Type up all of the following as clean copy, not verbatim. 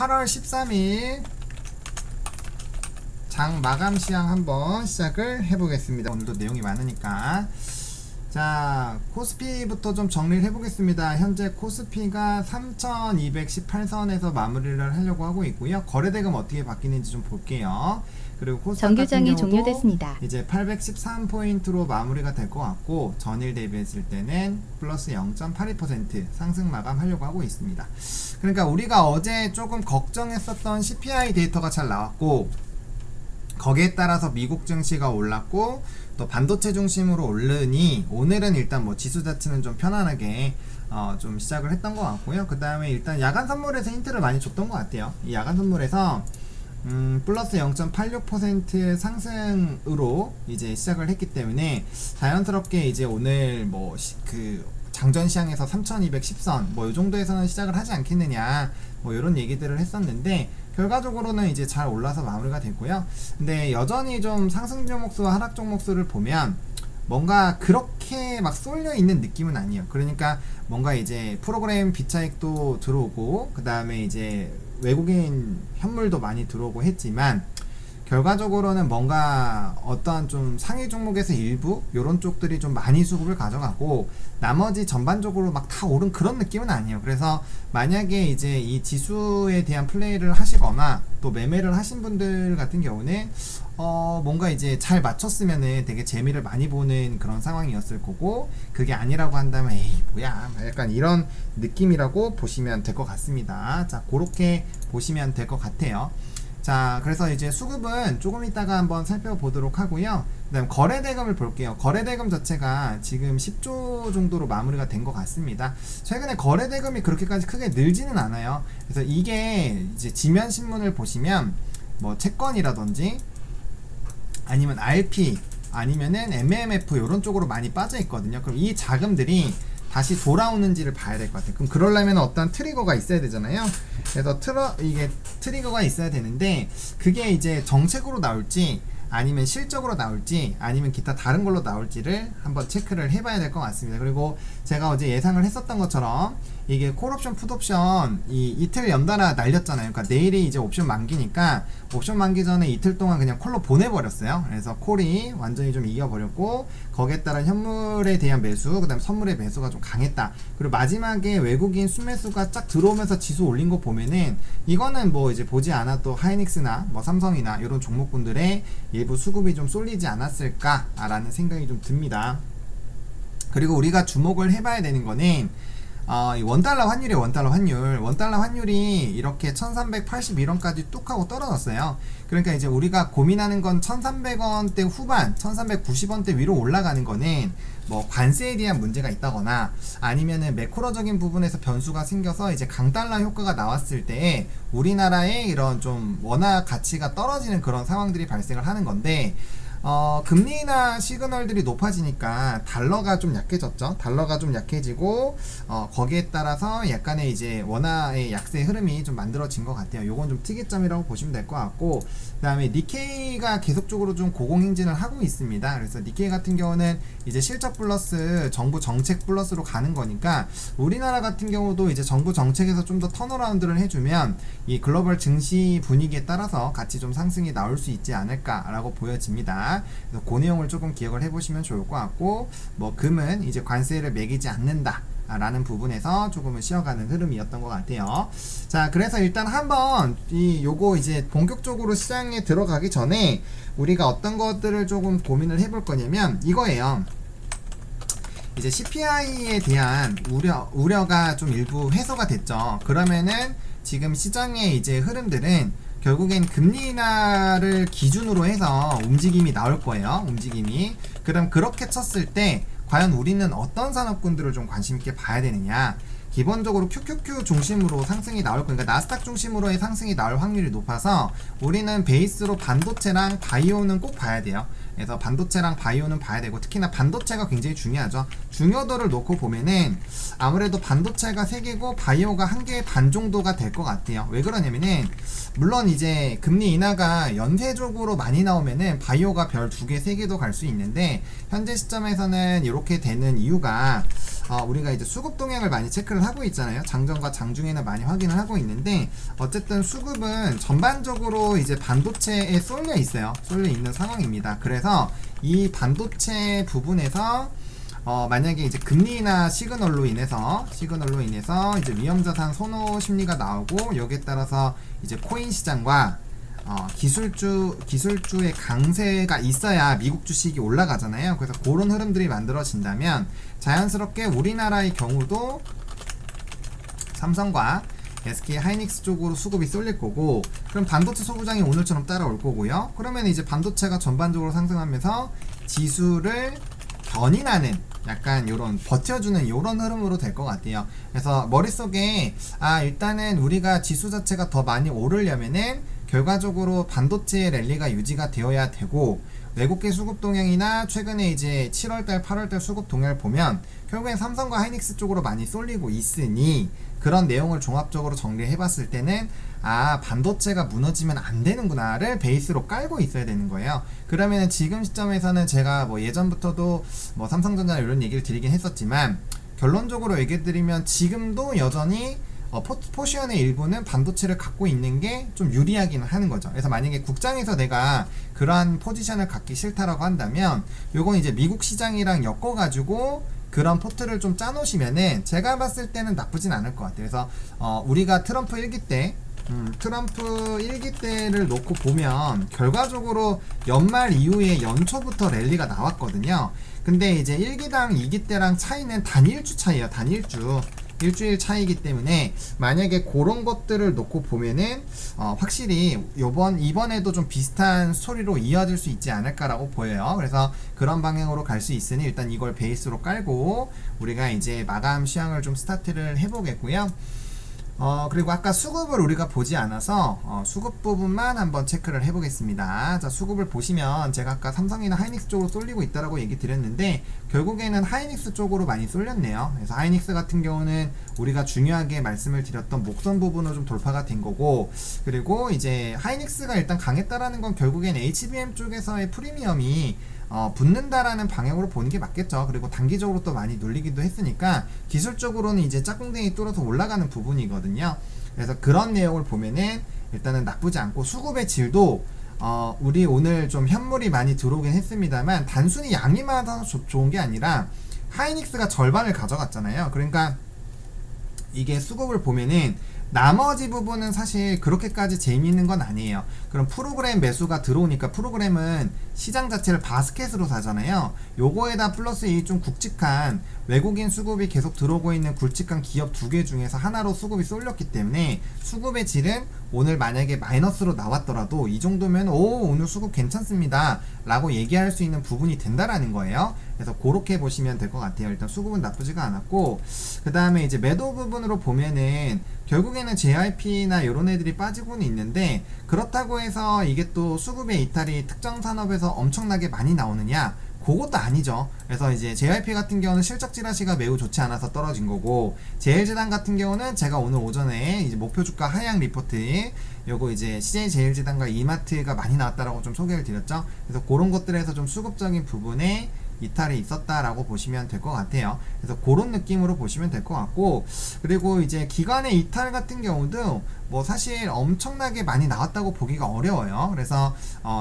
8월 13일 장 마감 시황 한번 시작을 해보겠습니다. 오늘도 내용이 많으니까. 자, 코스피부터 좀 정리를 해보겠습니다. 현재 코스피가 3218선에서 마무리를 하려고 하고 있고요. 거래대금 어떻게 바뀌는지 좀 볼게요. 그리고 코스닥 정규장이 같은 경우도 종료됐습니다. 이제 813포인트로 마무리가 될 것 같고, 전일 대비했을 때는 플러스 0.82% 상승 마감하려고 하고 있습니다. 그러니까 우리가 어제 조금 걱정했었던 CPI 데이터가 잘 나왔고, 거기에 따라서 미국 증시가 올랐고 또 반도체 중심으로 오르니 오늘은 일단 뭐 지수 자체는 좀 편안하게 좀 시작을 했던 것 같고요. 그 다음에 일단 야간 선물에서 힌트를 많이 줬던 것 같아요. 이 야간 선물에서 플러스 0.86%의 상승으로 이제 시작을 했기 때문에 자연스럽게 이제 오늘 뭐 장전 시장에서 3210선 뭐 이 정도에서는 시작을 하지 않겠느냐 뭐 이런 얘기들을 했었는데, 결과적으로는 이제 잘 올라서 마무리가 됐고요. 근데 여전히 좀 상승 종목수와 하락 종목수를 보면 뭔가 그렇게 막 쏠려 있는 느낌은 아니에요. 그러니까 뭔가 이제 프로그램 비차익도 들어오고 그 다음에 이제 외국인 현물도 많이 들어오고 했지만, 결과적으로는 뭔가 어떤 좀 상위 종목에서 일부 요런 쪽들이 좀 많이 수급을 가져가고 나머지 전반적으로 막 다 오른 그런 느낌은 아니에요. 그래서 만약에 이제 이 지수에 대한 플레이를 하시거나 또 매매를 하신 분들 같은 경우는 뭔가 이제 잘 맞췄으면은 되게 재미를 많이 보는 그런 상황이었을 거고, 그게 아니라고 한다면 에이 뭐야 약간 이런 느낌이라고 보시면 될 것 같습니다. 자, 그렇게 보시면 될 것 같아요. 자, 그래서 이제 수급은 조금 이따가 한번 살펴보도록 하고요. 그 다음 거래대금을 볼게요. 거래대금 자체가 지금 10조 정도로 마무리가 된 것 같습니다. 최근에 거래대금이 그렇게까지 크게 늘지는 않아요. 그래서 이게 이제 지면신문을 보시면 뭐 채권이라든지 아니면 RP 아니면은 MMF 이런 쪽으로 많이 빠져 있거든요. 그럼 이 자금들이 다시 돌아오는지를 봐야 될 것 같아요. 그럼 그러려면 어떤 트리거가 있어야 되잖아요. 그래서 이게 트리거가 있어야 되는데, 그게 이제 정책으로 나올지 아니면 실적으로 나올지 아니면 기타 다른 걸로 나올지를 한번 체크를 해봐야 될 것 같습니다. 그리고 제가 어제 예상을 했었던 것처럼 이게 콜옵션 풋옵션 이틀 연달아 날렸잖아요. 그러니까 내일이 이제 옵션 만기니까 옵션 만기 전에 이틀 동안 그냥 콜로 보내버렸어요. 그래서 콜이 완전히 좀 이겨버렸고, 거기에 따른 현물에 대한 매수, 그 다음 선물의 매수가 좀 강했다. 그리고 마지막에 외국인 수매수가 쫙 들어오면서 지수 올린 거 보면은 이거는 뭐 이제 보지 않아도 하이닉스나 뭐 삼성이나 이런 종목군들의 일부 수급이 좀 쏠리지 않았을까라는 생각이 좀 듭니다. 그리고 우리가 주목을 해봐야 되는 거는 이 원달러 환율이에요. 원달러 환율이 이렇게 1381원까지 뚝 하고 떨어졌어요. 그러니까 이제 우리가 고민하는 건 1300원대 후반 1390원대 위로 올라가는 거는 뭐 관세에 대한 문제가 있다거나 아니면은 매크로적인 부분에서 변수가 생겨서 이제 강달러 효과가 나왔을 때 우리나라의 이런 좀 원화 가치가 떨어지는 그런 상황들이 발생을 하는 건데, 금리나 시그널들이 높아지니까 달러가 좀 약해졌죠. 달러가 좀 약해지고 거기에 따라서 약간의 이제 원화의 약세 흐름이 좀 만들어진 것 같아요. 요건 좀 특이점이라고 보시면 될 것 같고, 그 다음에 니케이가 계속적으로 좀 고공행진을 하고 있습니다. 그래서 니케이 같은 경우는 이제 실적 플러스 정부 정책 플러스로 가는 거니까, 우리나라 같은 경우도 이제 정부 정책에서 좀 더 턴어라운드를 해주면 이 글로벌 증시 분위기에 따라서 같이 좀 상승이 나올 수 있지 않을까라고 보여집니다. 그래서 그 내용을 조금 기억을 해보시면 좋을 것 같고, 뭐 금은 이제 관세를 매기지 않는다 라는 부분에서 조금은 쉬어가는 흐름이었던 것 같아요. 자, 그래서 일단 한번 요거 이제 본격적으로 시장에 들어가기 전에 우리가 어떤 것들을 조금 고민을 해볼 거냐면 이거예요. 이제 CPI에 대한 우려가 좀 일부 해소가 됐죠. 그러면은 지금 시장의 이제 흐름들은 결국엔 금리 인하를 기준으로 해서 움직임이 나올 거예요. 그럼 그렇게 쳤을 때 과연 우리는 어떤 산업군들을 좀 관심 있게 봐야 되느냐. 기본적으로 QQQ 중심으로 상승이 나올 거니까 나스닥 중심으로의 상승이 나올 확률이 높아서 우리는 베이스로 반도체랑 바이오는 꼭 봐야 돼요. 그래서 반도체랑 바이오는 봐야 되고, 특히나 반도체가 굉장히 중요하죠. 중요도를 놓고 보면은 아무래도 반도체가 3개고 바이오가 1개 반 정도가 될 것 같아요. 왜 그러냐면은 물론 이제 금리 인하가 연쇄적으로 많이 나오면은 바이오가 별 2개, 3개도 갈 수 있는데, 현재 시점에서는 이렇게 되는 이유가 우리가 이제 수급 동향을 많이 체크를 확인을 하고 있잖아요. 장전과 장중에는 많이 확인을 하고 있는데 어쨌든 수급은 전반적으로 이제 반도체에 쏠려 있어요. 쏠려 있는 상황입니다. 그래서 이 반도체 부분에서 만약에 이제 금리나 시그널로 인해서 이제 위험자산 선호 심리가 나오고 여기에 따라서 이제 코인 시장과 기술주의 강세가 있어야 미국 주식이 올라가잖아요. 그래서 그런 흐름들이 만들어진다면 자연스럽게 우리나라의 경우도 삼성과 SK 하이닉스 쪽으로 수급이 쏠릴 거고, 그럼 반도체 소부장이 오늘처럼 따라올 거고요. 그러면 이제 반도체가 전반적으로 상승하면서 지수를 견인하는 약간 요런 버텨주는 요런 흐름으로 될 것 같아요. 그래서 머릿속에 일단은 우리가 지수 자체가 더 많이 오르려면은 결과적으로 반도체 랠리가 유지가 되어야 되고, 외국계 수급 동향이나 최근에 이제 7월달 8월달 수급 동향을 보면 결국엔 삼성과 하이닉스 쪽으로 많이 쏠리고 있으니, 그런 내용을 종합적으로 정리해 봤을 때는 반도체가 무너지면 안 되는구나를 베이스로 깔고 있어야 되는 거예요. 그러면 지금 시점에서는 제가 뭐 예전부터도 뭐 삼성전자 이런 얘기를 드리긴 했었지만, 결론적으로 얘기 드리면 지금도 여전히 포지션의 일부는 반도체를 갖고 있는 게 좀 유리하기는 하는 거죠. 그래서 만약에 국장에서 내가 그러한 포지션을 갖기 싫다라고 한다면 요건 이제 미국 시장이랑 엮어가지고 그런 포트를 좀 짜놓으시면은 제가 봤을 때는 나쁘진 않을 것 같아요. 그래서 우리가 트럼프 1기 때 트럼프 1기 때를 놓고 보면 결과적으로 연말 이후에 연초부터 랠리가 나왔거든요. 근데 이제 1기당 2기 때랑 차이는 단일주 차이에요. 단일주. 일주일 차이기 때문에 만약에 그런 것들을 놓고 보면은 확실히 이번에도 좀 비슷한 스토리로 이어질 수 있지 않을까라고 보여요. 그래서 그런 방향으로 갈 수 있으니 일단 이걸 베이스로 깔고 우리가 이제 마감 시황을 좀 스타트를 해보겠고요. 그리고 아까 수급을 우리가 보지 않아서 수급 부분만 한번 체크를 해보겠습니다. 자, 수급을 보시면 제가 아까 삼성이나 하이닉스 쪽으로 쏠리고 있다라고 얘기 드렸는데 결국에는 하이닉스 쪽으로 많이 쏠렸네요. 그래서 하이닉스 같은 경우는 우리가 중요하게 말씀을 드렸던 목선 부분으로 좀 돌파가 된 거고, 그리고 이제 하이닉스가 일단 강했다라는 건 결국엔 HBM 쪽에서의 프리미엄이 붙는다라는 방향으로 보는 게 맞겠죠. 그리고 단기적으로 또 많이 눌리기도 했으니까 기술적으로는 이제 짝꿍댕이 뚫어서 올라가는 부분이거든요. 그래서 그런 내용을 보면은 일단은 나쁘지 않고, 수급의 질도 우리 오늘 좀 현물이 많이 들어오긴 했습니다만 단순히 양이 많아서 좋은 게 아니라 하이닉스가 절반을 가져갔잖아요. 그러니까 이게 수급을 보면은 나머지 부분은 사실 그렇게까지 재미있는 건 아니에요. 그럼 프로그램 매수가 들어오니까, 프로그램은 시장 자체를 바스켓으로 사잖아요. 요거에다 플러스 이 좀 굵직한 외국인 수급이 계속 들어오고 있는 굵직한 기업 두 개 중에서 하나로 수급이 쏠렸기 때문에 수급의 질은 오늘 만약에 마이너스로 나왔더라도 이 정도면 오늘 수급 괜찮습니다 라고 얘기할 수 있는 부분이 된다라는 거예요. 그래서 그렇게 보시면 될 것 같아요. 일단 수급은 나쁘지가 않았고, 그 다음에 이제 매도 부분으로 보면은 결국에는 JYP나 이런 애들이 빠지고는 있는데, 그렇다고 해서 이게 또 수급의 이탈이 특정 산업에서 엄청나게 많이 나오느냐? 그것도 아니죠. 그래서 이제 JYP 같은 경우는 실적 찌라시가 매우 좋지 않아서 떨어진 거고, 제일제당 같은 경우는 제가 오늘 오전에 이제 목표 주가 하향 리포트 요거 이제 CJ제일제당과 이마트가 많이 나왔다라고 좀 소개를 드렸죠. 그래서 그런 것들에서 좀 수급적인 부분에 이탈이 있었다라고 보시면 될 것 같아요. 그래서 그런 느낌으로 보시면 될 것 같고, 그리고 이제 기관의 이탈 같은 경우도 뭐 사실 엄청나게 많이 나왔다고 보기가 어려워요. 그래서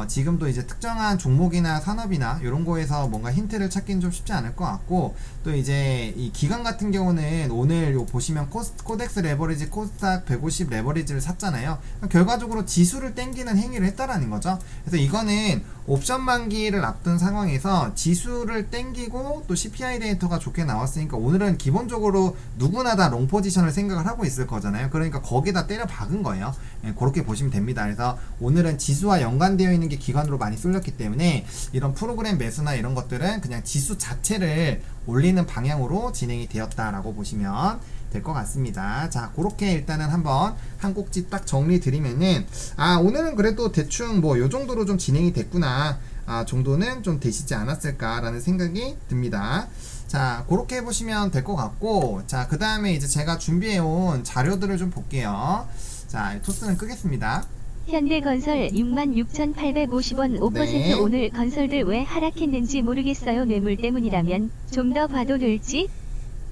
지금도 이제 특정한 종목이나 산업이나 이런 거에서 뭔가 힌트를 찾기는 좀 쉽지 않을 것 같고, 또 이제 이 기관 같은 경우는 오늘 요 보시면 코덱스 레버리지 코스닥 150 레버리지를 샀잖아요. 결과적으로 지수를 땡기는 행위를 했다라는 거죠. 그래서 이거는 옵션 만기를 앞둔 상황에서 지수를 땡기고 또 CPI 데이터가 좋게 나왔으니까 오늘은 기본적으로 누구나 다 롱 포지션을 생각을 하고 있을 거잖아요. 그러니까 거기다 때려 박은 거예요. 그렇게 보시면 됩니다. 그래서 오늘은 지수와 연관되어 있는 게 기관으로 많이 쏠렸기 때문에 이런 프로그램 매수나 이런 것들은 그냥 지수 자체를 올리는 방향으로 진행이 되었다라고 보시면 될 것 같습니다. 자, 그렇게 일단은 한번 한 꼭지 딱 정리 드리면은, 오늘은 그래도 대충 뭐 요 정도로 좀 진행이 됐구나, 정도는 좀 되시지 않았을까라는 생각이 듭니다. 자, 그렇게 해보시면 될 것 같고, 자, 그 다음에 이제 제가 준비해온 자료들을 좀 볼게요. 자, 토스는 끄겠습니다. 현대건설 66,850원 5%. 네. 오늘 건설들 왜 하락했는지 모르겠어요. 뇌물 때문이라면 좀 더 봐도 될지?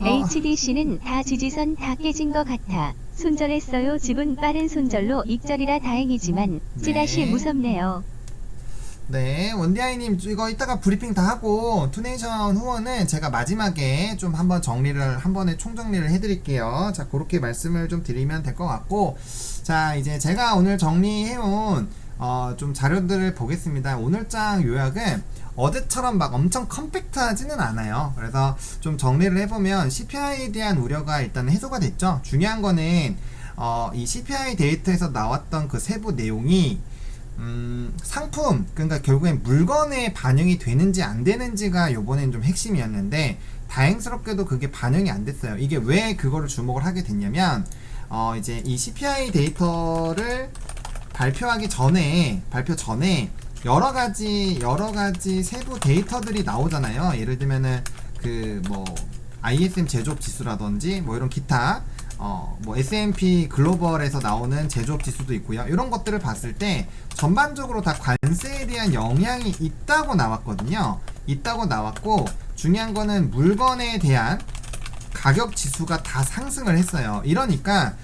HDC는 다 지지선 다 깨진 것 같아. 손절했어요. 집은 빠른 손절로 익절이라 다행이지만 찌라시 무섭네요. 네, 원디아이님 이거 이따가 브리핑 다 하고 투네이션 후원은 제가 마지막에 좀 한번 정리를 한 번에 총정리를 해드릴게요. 자, 그렇게 말씀을 좀 드리면 될 것 같고, 자 이제 제가 오늘 정리해온 좀 자료들을 보겠습니다. 오늘 장 요약은 어제처럼 막 엄청 컴팩트하지는 않아요. 그래서 좀 정리를 해보면 CPI에 대한 우려가 일단 해소가 됐죠. 중요한 거는 이 CPI 데이터에서 나왔던 그 세부 내용이 상품, 그러니까 결국엔 물건에 반영이 되는지 안 되는지가 요번엔 좀 핵심이었는데, 다행스럽게도 그게 반영이 안 됐어요. 이게 왜 그거를 주목을 하게 됐냐면, 이제 이 CPI 데이터를 발표 전에 여러 가지 세부 데이터들이 나오잖아요. 예를 들면은 그 뭐 ISM 제조업 지수라든지 뭐 이런 기타 뭐 S&P 글로벌에서 나오는 제조업 지수도 있고요. 이런 것들을 봤을 때 전반적으로 다 관세에 대한 영향이 있다고 나왔거든요. 있다고 나왔고, 중요한 거는 물건에 대한 가격 지수가 다 상승을 했어요. 이러니까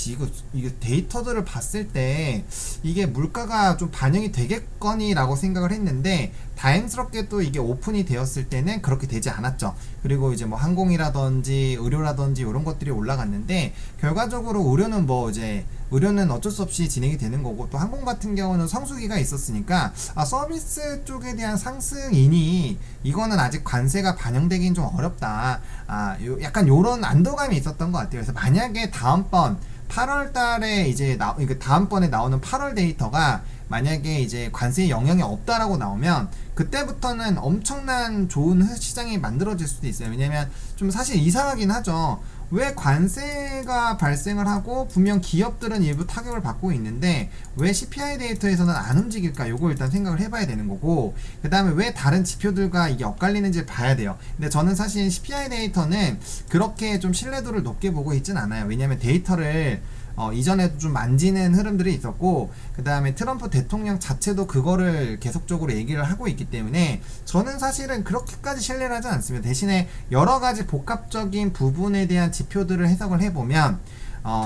이거 데이터들을 봤을 때 이게 물가가 좀 반영이 되겠거니 라고 생각을 했는데, 다행스럽게 또 이게 오픈이 되었을 때는 그렇게 되지 않았죠. 그리고 이제 뭐 항공이라든지 의료라든지 이런 것들이 올라갔는데, 결과적으로 의료는 어쩔 수 없이 진행이 되는 거고, 또 항공 같은 경우는 성수기가 있었으니까 서비스 쪽에 대한 상승이니 이거는 아직 관세가 반영되긴 좀 어렵다, 약간 요런 안도감이 있었던 것 같아요. 그래서 만약에 다음번 8월 달에 이제 다음번에 나오는 8월 데이터가 만약에 이제 관세의 영향이 없다라고 나오면, 그때부터는 엄청난 좋은 시장이 만들어질 수도 있어요. 왜냐면 좀 사실 이상하긴 하죠. 왜 관세가 발생을 하고 분명 기업들은 일부 타격을 받고 있는데 왜 CPI 데이터에서는 안 움직일까? 요거 일단 생각을 해봐야 되는 거고, 그 다음에 왜 다른 지표들과 이게 엇갈리는지 봐야 돼요. 근데 저는 사실 CPI 데이터는 그렇게 좀 신뢰도를 높게 보고 있진 않아요. 왜냐면 데이터를 이전에도 좀 만지는 흐름들이 있었고, 그 다음에 트럼프 대통령 자체도 그거를 계속적으로 얘기를 하고 있기 때문에 저는 사실은 그렇게까지 신뢰를 하지 않습니다. 대신에 여러 가지 복합적인 부분에 대한 지표들을 해석을 해보면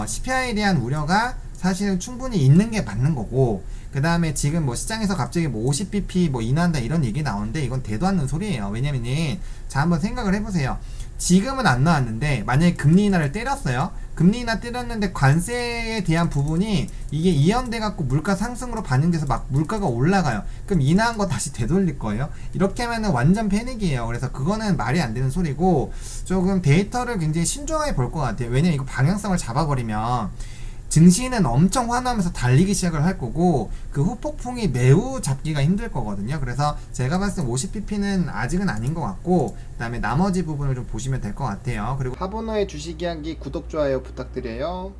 CPI에 대한 우려가 사실은 충분히 있는 게 맞는 거고, 그 다음에 지금 뭐 시장에서 갑자기 뭐 50bp 뭐 인하한다 이런 얘기 나오는데 이건 대도 않는 소리예요. 왜냐면은 자, 한번 생각을 해보세요. 지금은 안 나왔는데 만약에 금리 인하를 때렸어요. 금리 인하 때렸는데 관세에 대한 부분이 이게 이연돼 갖고 물가 상승으로 반영돼서 막 물가가 올라가요. 그럼 인하한 거 다시 되돌릴 거예요. 이렇게 하면은 완전 패닉이에요. 그래서 그거는 말이 안 되는 소리고, 조금 데이터를 굉장히 신중하게 볼 것 같아요. 왜냐면 이거 방향성을 잡아버리면 증시는 엄청 환호하면서 달리기 시작을 할 거고, 그 후폭풍이 매우 잡기가 힘들 거거든요. 그래서 제가 봤을 때 50pp는 아직은 아닌 것 같고, 그 다음에 나머지 부분을 좀 보시면 될 것 같아요. 그리고 하보너의 주식 이야기 구독, 좋아요 부탁드려요.